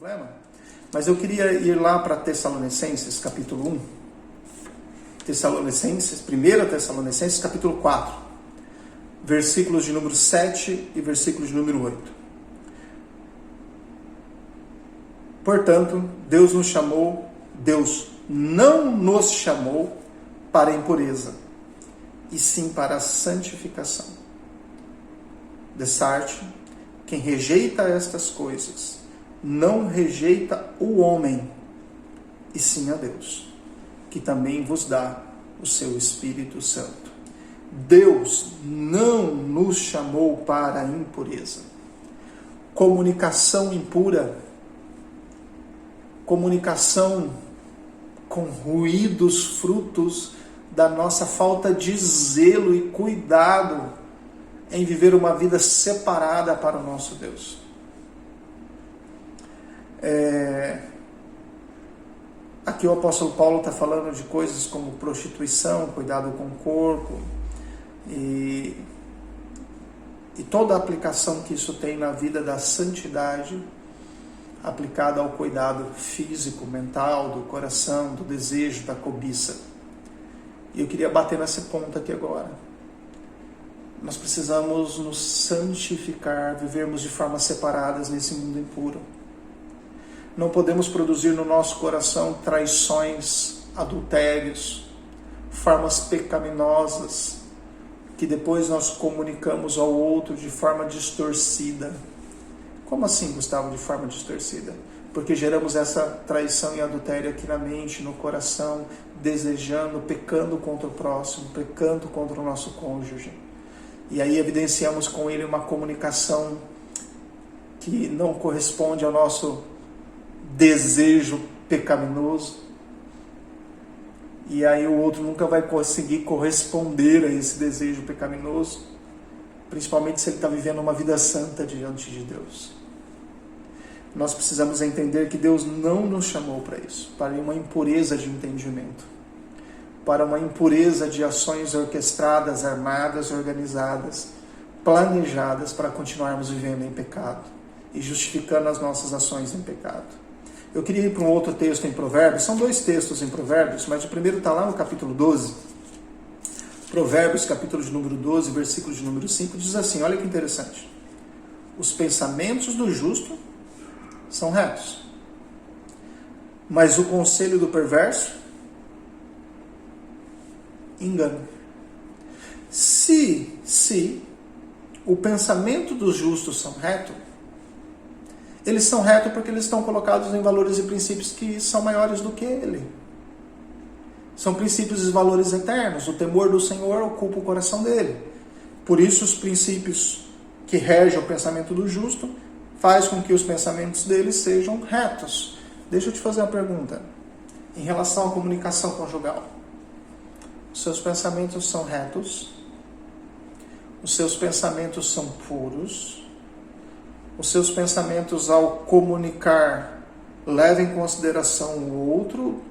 problema. Mas eu queria ir lá para Tessalonicenses, capítulo 1. 1 Tessalonicenses, capítulo 4. Versículos de número 7 e versículos de número 8. Portanto, Deus não nos chamou para a impureza, e sim para a santificação. Dessarte, quem rejeita estas coisas, não rejeita o homem, e sim a Deus, que também vos dá o seu Espírito Santo. Deus não nos chamou para a impureza. Comunicação impura, comunicação com ruídos, frutos da nossa falta de zelo e cuidado em viver uma vida separada para o nosso Deus. Aqui o apóstolo Paulo está falando de coisas como prostituição, cuidado com o corpo e toda a aplicação que isso tem na vida da santidade, aplicada ao cuidado físico, mental, do coração, do desejo, da cobiça. E eu queria bater nesse ponto aqui agora. Nós precisamos nos santificar, vivermos de formas separadas nesse mundo impuro. Não podemos produzir no nosso coração traições, adultérios, formas pecaminosas, que depois nós comunicamos ao outro de forma distorcida. Como assim, Gustavo, de forma distorcida? Porque geramos essa traição e adultério aqui na mente, no coração, desejando, pecando contra o próximo, pecando contra o nosso cônjuge. E aí evidenciamos com ele uma comunicação que não corresponde ao nosso desejo pecaminoso. E aí o outro nunca vai conseguir corresponder a esse desejo pecaminoso, principalmente se ele está vivendo uma vida santa diante de Deus. Nós precisamos entender que Deus não nos chamou para isso, para uma impureza de entendimento, para uma impureza de ações orquestradas, armadas, organizadas, planejadas para continuarmos vivendo em pecado e justificando as nossas ações em pecado. Eu queria ir para um outro texto em Provérbios, são 2 textos em Provérbios, mas o primeiro está lá no capítulo 12. Provérbios, capítulo de número 12, versículo de número 5, diz assim, olha que interessante. Os pensamentos do justo são retos, mas o conselho do perverso, engano. Se o pensamento dos justos são retos, eles são retos porque eles estão colocados em valores e princípios que são maiores do que ele. São princípios e valores eternos. O temor do Senhor ocupa o coração dele. Por isso os princípios que regem o pensamento do justo faz com que os pensamentos dele sejam retos. Deixa eu te fazer uma pergunta. Em relação à comunicação conjugal, os seus pensamentos são retos? Os seus pensamentos são puros? Os seus pensamentos ao comunicar levam em consideração o outro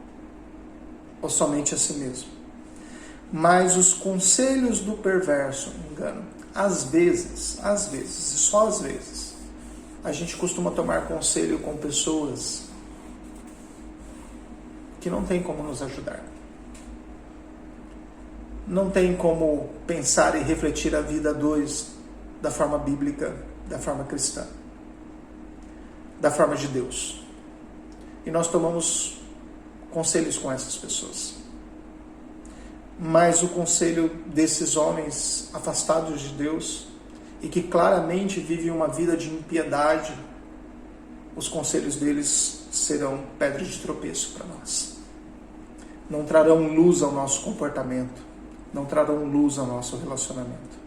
ou somente a si mesmo? Mas os conselhos do perverso, engano, às vezes, e só às vezes, a gente costuma tomar conselho com pessoas que não tem como nos ajudar. Não tem como pensar e refletir a vida a dois da forma bíblica, da forma cristã, da forma de Deus. E nós tomamos conselhos com essas pessoas. Mas o conselho desses homens afastados de Deus e que claramente vivem uma vida de impiedade, os conselhos deles serão pedra de tropeço para nós. Não trarão luz ao nosso comportamento, não trarão luz ao nosso relacionamento.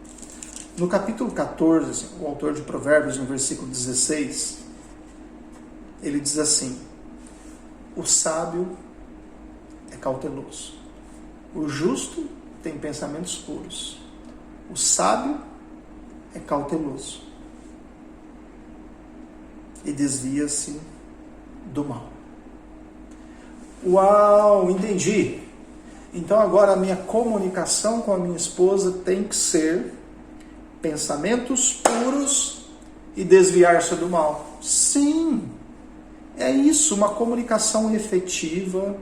No capítulo 14, o autor de Provérbios, no versículo 16, ele diz assim: o sábio é cauteloso, o justo tem pensamentos puros, o sábio é cauteloso e desvia-se do mal. Uau, entendi. Então agora a minha comunicação com a minha esposa tem que ser pensamentos puros e desviar-se do mal. Sim, é isso, uma comunicação efetiva,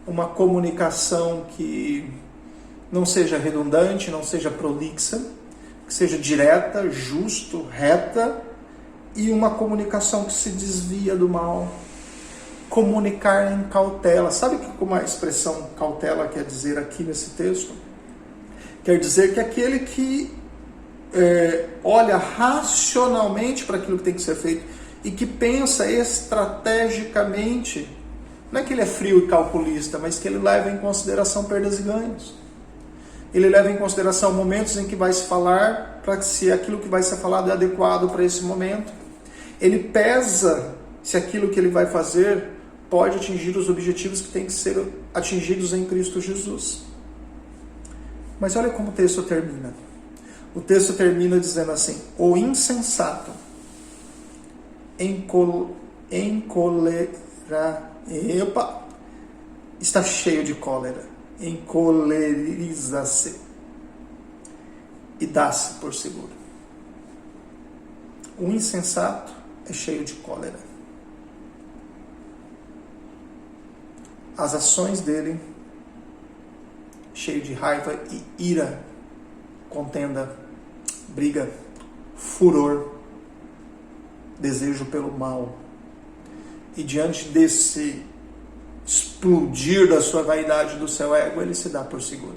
uma comunicação que não seja redundante, não seja prolixa, que seja direta, justa, reta, e uma comunicação que se desvia do mal. Comunicar em cautela. Sabe o que uma expressão cautela quer dizer aqui nesse texto? Quer dizer que aquele que olha racionalmente para aquilo que tem que ser feito e que pensa estrategicamente, não é que ele é frio e calculista, mas que ele leva em consideração perdas e ganhos. Ele leva em consideração momentos em que vai se falar, para se aquilo que vai ser falado é adequado para esse momento. Ele pesa se aquilo que ele vai fazer pode atingir os objetivos que têm que ser atingidos em Cristo Jesus. Mas olha como o texto termina. O texto termina dizendo assim: o insensato está cheio de cólera, encoleriza-se e dá-se por seguro. O insensato é cheio de cólera. As ações dele, cheio de raiva e ira, contenda, briga, furor, desejo pelo mal. E diante desse explodir da sua vaidade, do seu ego, ele se dá por seguro.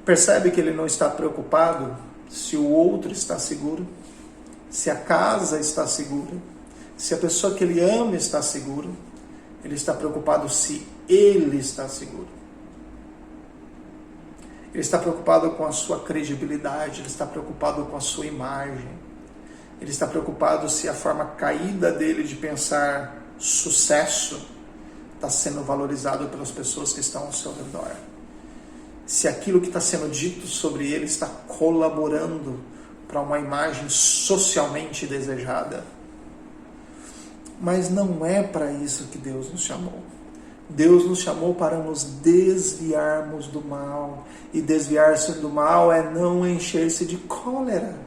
Percebe que ele não está preocupado se o outro está seguro, se a casa está segura, se a pessoa que ele ama está segura. Ele está preocupado se ele está seguro. Ele está preocupado com a sua credibilidade, ele está preocupado com a sua imagem. Ele está preocupado se a forma caída dele de pensar sucesso está sendo valorizado pelas pessoas que estão ao seu redor. Se aquilo que está sendo dito sobre ele está colaborando para uma imagem socialmente desejada. Mas não é para isso que Deus nos chamou. Deus nos chamou para nos desviarmos do mal. E desviar-se do mal é não encher-se de cólera,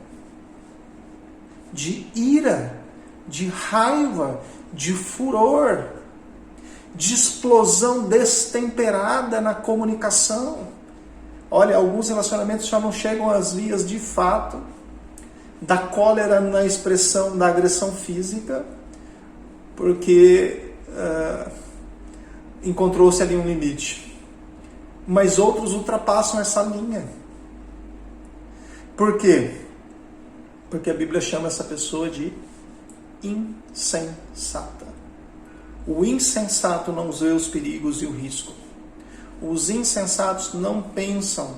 de ira, de raiva, de furor, de explosão destemperada na comunicação. Olha, alguns relacionamentos já não chegam às vias de fato da cólera na expressão da agressão física, porque encontrou-se ali um limite. Mas outros ultrapassam essa linha. Por quê? Porque a Bíblia chama essa pessoa de insensata. O insensato não vê os perigos e o risco. Os insensatos não pensam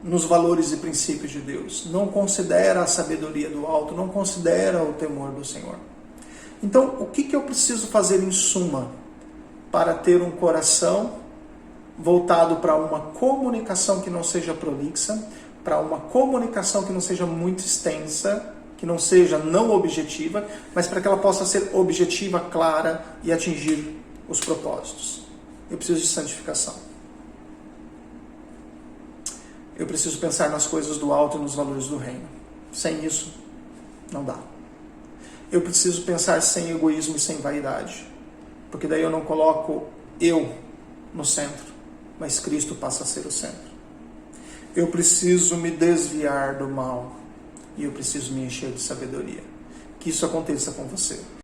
nos valores e princípios de Deus. Não considera a sabedoria do alto, não considera o temor do Senhor. Então, o que eu preciso fazer em suma para ter um coração voltado para uma comunicação que não seja prolixa, para uma comunicação que não seja muito extensa, que não seja não objetiva, mas para que ela possa ser objetiva, clara e atingir os propósitos? Eu preciso de santificação. Eu preciso pensar nas coisas do alto e nos valores do reino. Sem isso, não dá. Eu preciso pensar sem egoísmo e sem vaidade, porque daí eu não coloco eu no centro, mas Cristo passa a ser o centro. Eu preciso me desviar do mal e eu preciso me encher de sabedoria. Que isso aconteça com você.